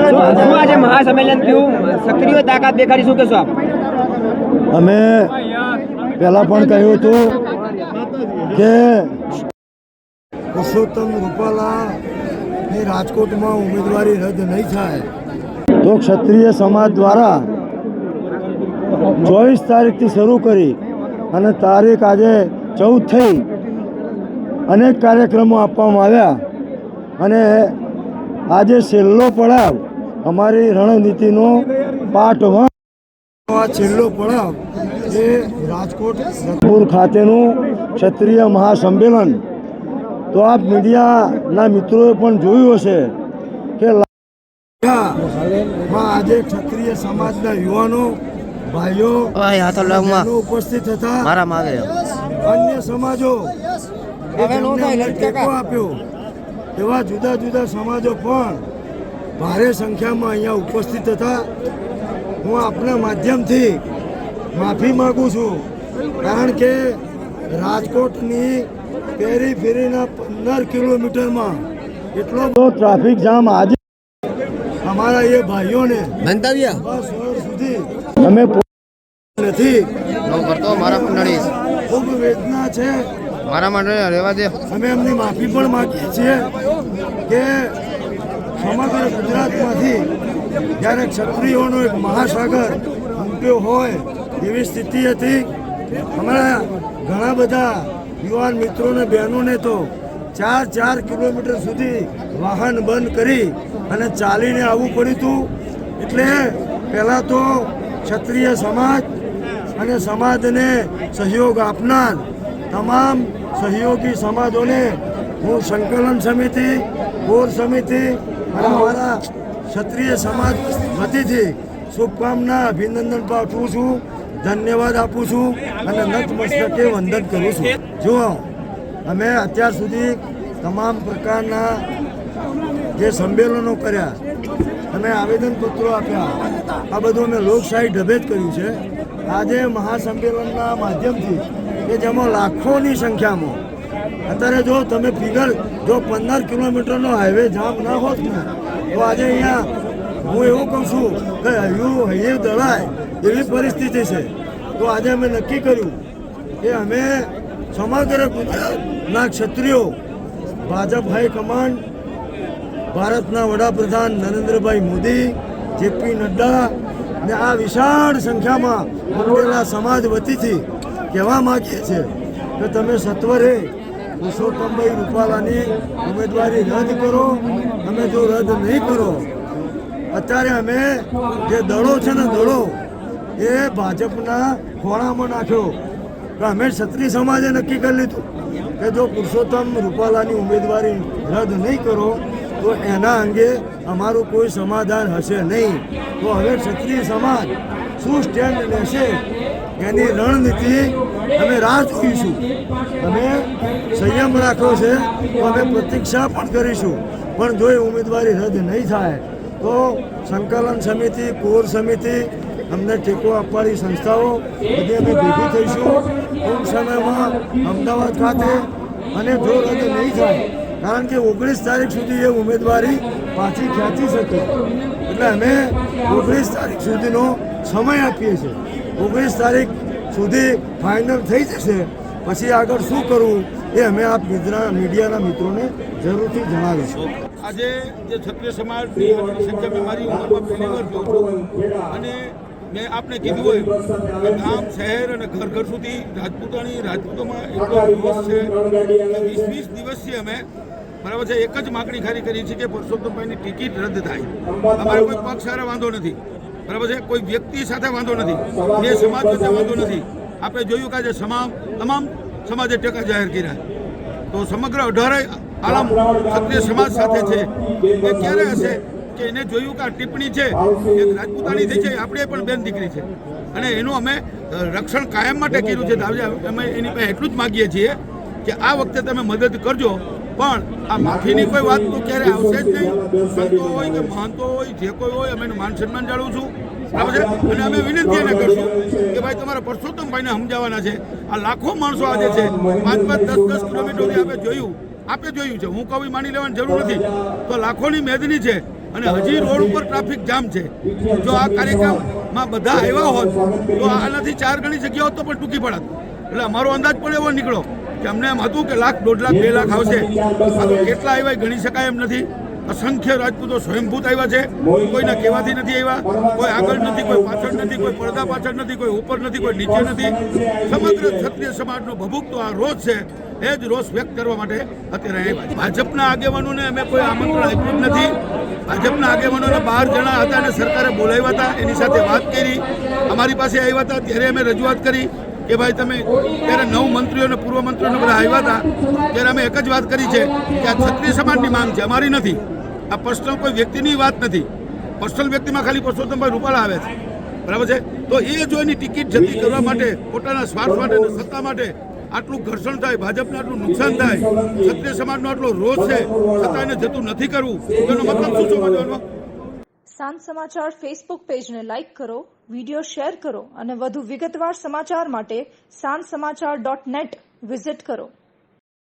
આજે મહાસંમેલન થયું, સક્રિય તાકાત દેખાડી, શું કહેશો આપ? અમે પહેલાં પણ કહ્યું હતું કે પુરુષોત્તમ રૂપાલાની રાજકોટમાં ઉમેદવારી રદ નહીં થાય તો ક્ષત્રિય સમાજ દ્વારા 24 તારીખથી શરૂ કરી અને તારીખ આજે 14 થઈ અનેક કાર્યક્રમો આપવામાં આવ્યા અને આજે છેલ્લો પડાવ અમારી રણનીતિનો પાર્ટ 1 આ છેલ્લો પડાવ એ રાજકોટ રતનપુર ખાતેનું ક્ષત્રિય મહાસંમેલન. તો આપ મીડિયાના મિત્રોએ પણ જોયું હશે કે આજે ક્ષત્રિય સમાજના યુવાનો ભાઈઓ ઉપસ્થિત હતા. અન્ય સમાજો ટેકો આપ્યો એવા જુદા જુદા સમાજો પણ ભારે સંખ્યામાં અહીંયા ઉપસ્થિત હતા. હું આપના માધ્યમથી માફી માગું છું, કારણ કે રાજકોટની પેરીફેરીના 15 કિલોમીટરમાં એટલો બધો ટ્રાફિક જામ આજે અમારા એ ભાઈઓને સુધી અમે નથી. ખૂબ વેદના છે. અમે એમની માફી પણ માગીએ છીએ કે સમગ્ર ગુજરાતમાંથી જ્યારે ક્ષત્રિયોનો એક મહાસાગર ઉમટ્યો હોય એવી સ્થિતિ હતી. અમારા ઘણા બધા યુવાન મિત્રોને બહેનોને તો 4 કિલોમીટર સુધી વાહન બંધ કરી અને ચાલીને આવવું પડ્યું હતું. એટલે પહેલાં તો ક્ષત્રિય સમાજ અને સમાજને સહયોગ આપનાર તમામ સહયોગી સમાજોને હું સંકલન સમિતિ, કોર સમિતિ અને અમારા ક્ષત્રિય સમાજ વતીથી શુભકામના, અભિનંદન પાઠવું છું, ધન્યવાદ આપું છું અને નતમસ્તકે વંદન કરું છું. જો અમે અત્યાર સુધી તમામ પ્રકારના જે સંમેલનો કર્યા, અમે આવેદનપત્રો આપ્યા, આ બધું અમે લોકશાહી ઢબે જ કર્યું છે. આજે મહાસંમેલનના માધ્યમથી કે જેમાં લાખોની સંખ્યામાં અત્યારે જો તમે ફિગર જો 15 કિલોમીટરનો હાઈવે જામ ના હોત ને તો આજે અહીંયા હું એવું કહું છું કે હૈયે દળાય એવી પરિસ્થિતિ છે. તો આજે અમે નક્કી કર્યું કે અમે સમગ્ર ગુજરાતના ક્ષત્રિયો ભાજપ હાઈકમાન્ડ, ભારતના વડાપ્રધાન નરેન્દ્રભાઈ મોદી, જેપી નડ્ડા ને આ વિશાળ સંખ્યામાં ઉમટેલા સમાજ વતીથી કહેવા માગીએ છીએ કે તમે સત્વરે પુરુષોત્તમભાઈ રૂપાલાની ઉમેદવારી રદ કરો. અમે જો રદ નહીં કરો, અત્યારે અમે જે દળો છે ને દળો એ ભાજપના ખોળામાં નાખ્યો કે અમે ક્ષત્રિય સમાજે નક્કી કરી લીધું કે જો પુરુષોત્તમ રૂપાલાની ઉમેદવારી રદ નહીં કરો તો એના અંગે અમારું કોઈ સમાધાન હશે નહીં. તો હવે ક્ષત્રિય સમાજ શું સ્ટેન્ડ લેશે એની રણનીતિ અમે રાહ જોઈશું. અમે સંયમ રાખ્યો છે તો અમે પ્રતીક્ષા પણ કરીશું. પણ જો એ ઉમેદવારી રદ નહીં થાય તો સંકલન સમિતિ, કોર સમિતિ, અમને ટેકો આપવાળી સંસ્થાઓ બધી અમે ભેગી થઈશું ટૂંક સમયમાં અમદાવાદ ખાતે. અને જો રદ નહીં થાય, કારણ કે 19 તારીખ સુધી એ ઉમેદવારી પાછી ખેંચી શકે, એટલે અમે 19 તારીખ સુધીનો સમય આપીએ છીએ. 19 તારીખ સુધી ફાઇનલ થઈ જશે, પછી આગળ શું કરવું એ અમે આપ મીડિયાના મિત્રોને જરૂરથી જણાવીશું. આજે જે ક્ષત્રિય સમાજની સંખ્યા મારી ઉંમરમાં પહેલી વાર જોઉં છું અને મેં આપને કીધું હોય કે ગામ, શહેર અને ઘર ઘર સુધી રાજપૂતોમાં એટલો દિવસ છે કે 20 દિવસથી અમે બરાબર છે એક જ માગણી ખાલી કરી છે કે પુરુષોત્તમભાઈની ટિકિટ રદ થાય. અમારે કોઈ પક્ષ સાથે વાંધો નથી, બરાબર છે, કોઈ વ્યક્તિ સાથે વાંધો નથી, બે સમાજ વચ્ચે વાંધો નથી. આપણે જોયું કે આજે તમામ સમાજે ટેકા જાહેર કર્યા, તો સમગ્ર 18 આલમ ક્ષત્રિય સમાજ સાથે છે. એ ક્યારે હશે કે એને જોયું કે આ ટિપ્પણી છે એક રાજપૂતાણી થઈ છે, આપણે પણ બેન દીકરી છે અને એનું અમે રક્ષણ કાયમ માટે કર્યું છે. અમે એની પાસે એટલું જ માગીએ છીએ કે આ વખતે તમે મદદ કરજો, પણ આ માફીની કોઈ વાત તો ક્યારે આવશે જ નહીં. સંતો હોય કે મહંતો હોય, જે કોઈ હોય, અમે એનું માન સન્માન જાળવું છું, બરાબર છે. અને અમે વિનંતી એને કરશું કે ભાઈ તમારા પુરુષોત્તમભાઈને સમજાવવાના છે. આ લાખો માણસો આજે છે 5-5, 10-10 કિલોમીટરથી આપણે જોયું છે. હું કહું માની લેવાની જરૂર નથી. તો લાખોની મેદની છે અને હજી રોડ ઉપર ટ્રાફિક જામ છે. જો આ કાર્યક્રમમાં બધા આવ્યા હોત તો આનાથી 4 ગણી જગ્યાઓ તો પણ ટૂંકી પડત. એટલે અમારો અંદાજ પણ એવો નીકળ્યો કે અમને એમ હતું કે 1,00,000, 1.5 લાખ, 2 લાખ આવશે. આ તો કેટલા આવ્યા ગણી શકાય એમ નથી. અસંખ્ય રાજપૂતો સ્વયંભૂત આવ્યા છે. કોઈના કહેવાથી નથી આવ્યા, કોઈ આગળ નથી, કોઈ પાછળ નથી, કોઈ પડદા પાછળ નથી, કોઈ ઉપર નથી, કોઈ નીચે નથી. સમગ્ર ક્ષત્રિય સમાજનો ભભૂકતો આ રોષ છે. એ જ રોષ વ્યક્ત કરવા માટે અત્યારે આવ્યા. ભાજપના આગેવાનોને અમે કોઈ આમંત્રણ આપ્યું જ નથી. ભાજપના આગેવાનોને 12 જણા હતા અને સરકારે બોલાવ્યા હતા, એની સાથે વાત કરી. અમારી પાસે આવ્યા હતા ત્યારે અમે રજૂઆત કરી કે ભાઈ તમે, ત્યારે 9 મંત્રીઓ અને પૂર્વ મંત્રીઓને બધા આવ્યા હતા. ત્યારે અમે એક જ વાત કરી છે કે આ ક્ષત્રિય સમાજની માંગ છે, અમારી નથી. આ પર્સનલ કોઈ વ્યક્તિની વાત નથી. પર્સનલ વ્યક્તિમાં ખાલી પરસોત્તમભાઈ રૂપાલા આવે છે, બરાબર છે. તો એ જો એની ટિકિટ જતી કરવા માટે, પોતાના સ્વાર્થ માટે અને સત્તા માટે આટલું ઘર્ષણ થાય, ભાજપને આટલું નુકસાન થાય, ક્ષત્રિય સમાજનો આટલો રોષ છે, છતાં એને જતું નથી કરવું, એનો મતલબ શું સમજવાનો? સાંજ સમાચાર ફેસબુક પેજને લાઇક કરો, વિડીયો શેર કરો અને વધુ વિગતવાર સમાચાર માટે sanssamachar.net વિઝિટ કરો.